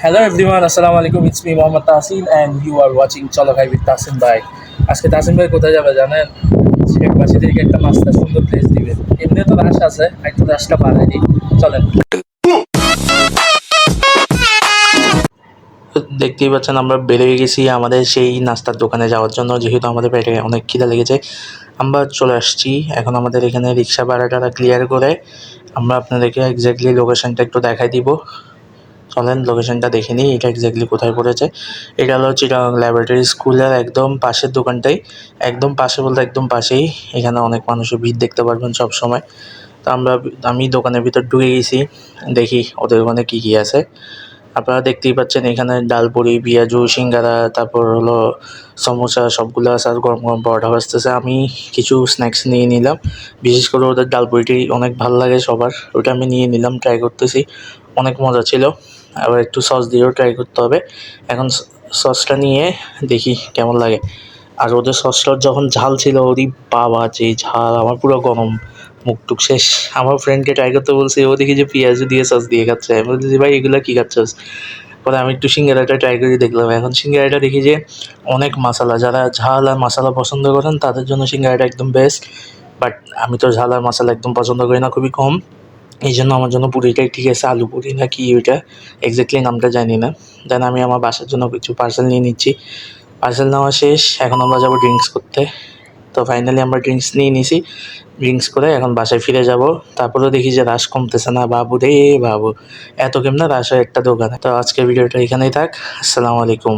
Hello everyone, Assalamu alaikum. It's me Mohammad Tasin and you are watching Cholo Bhai with Tasin Bhai. আজকে তাসিম ভাই কোথায় যাবে জানেন? শেখবাসী থেকে একটা নাস্তা সুন্দর প্লেস দিবে। এমনি তো রাশ আছে, একটু রাশটা বাড়াই। চলেন। দেখতেই পাচ্ছেন আমরা বেরিয়ে গেছি আমাদের সেই নাস্তার দোকানে যাওয়ার জন্য, যেহেতু আমাদের পেটে অনেক খিদা লেগেছে। আমরা চলে আসছি। এখন আমাদের এখানে রিক্সা ভাড়াটা ক্লিয়ার করে আমরা আপনাদেরকে এক্স্যাক্টলি লোকেশনটা একটু দেখাই দিব। চলেন লোকেশনটা দেখে নিই, এটা এক্স্যাক্টলি কোথায় পড়েছে। এটা হলো চিটাগাং ল্যাবরেটরি স্কুলের একদম পাশের দোকানটাই, একদম পাশে বলতে একদম পাশেই। এখানে অনেক মানুষের ভিড় দেখতে পারবেন সব সময়। তো আমি দোকানের ভিতর ঢুকে গেছি, দেখি ওদের ওখানে কী কী আছে। আপনারা দেখতেই পাচ্ছেন এখানে ডালপুরি, পেঁয়াজু, সিঙ্গারা, তারপর হলো সমোসা সবগুলো আছে, আর গরম গরম পরোটা ভাজতেছে। আমি কিছু স্ন্যাক্স নিয়ে নিলাম, বিশেষ করে ওদের ডালপুরিটি অনেক ভালো লাগে সবার, ওটা আমি নিয়ে নিলাম, ট্রাই করতেছি। অনেক মজা ছিল। আবার একটু সস দিয়েও ট্রাই করতে হবে। এখন সসটা নিয়ে দেখি কেমন লাগে। আর ওদের সসটার যখন ঝাল ছিল, ওরই বাবা যে ঝাল, আমার পুরো গরম, মুখ টুক শেষ। আমার ফ্রেন্ডকে ট্রাই করতে বলছি, ও দেখি যে পেঁয়াজ দিয়ে সস দিয়ে খাচ্ছে। আমি বলছি ভাই এগুলো কী খাচ্ছস? পরে আমি একটু সিঙ্গারাটা ট্রাই করে দেখলাম। এখন সিঙ্গারাটা দেখি যে অনেক মশলা, যারা ঝাল আর মশলা পছন্দ করেন তাদের জন্য সিঙ্গারাটা একদম বেস্ট। বাট আমি তো ঝাল আর মশলা একদম পছন্দ করি না, খুবই কম। এই জন্য আমার জন্য পুরিটাই ঠিক আছে। আলু পুরি না কি ওইটা, এক্স্যাক্টলি নামটা জানি না। দেন আমি আমার বাসার জন্য কিছু পার্সেল নিয়ে নিচ্ছি। পার্সেল নেওয়া শেষ, এখন আমরা যাবো ড্রিঙ্কস করতে। তো ফাইনালি আমরা ড্রিঙ্কস নিয়ে নিছি। ড্রিঙ্কস করে এখন বাসায় ফিরে যাব। তারপরেও দেখি যে রাশ কমতেছে না। বাবু রে বাবু, এত কেমনে রাশ হয় একটা দোকানে। তো আজকের ভিডিওটা এখানেই থাক। আসসালামু আলাইকুম।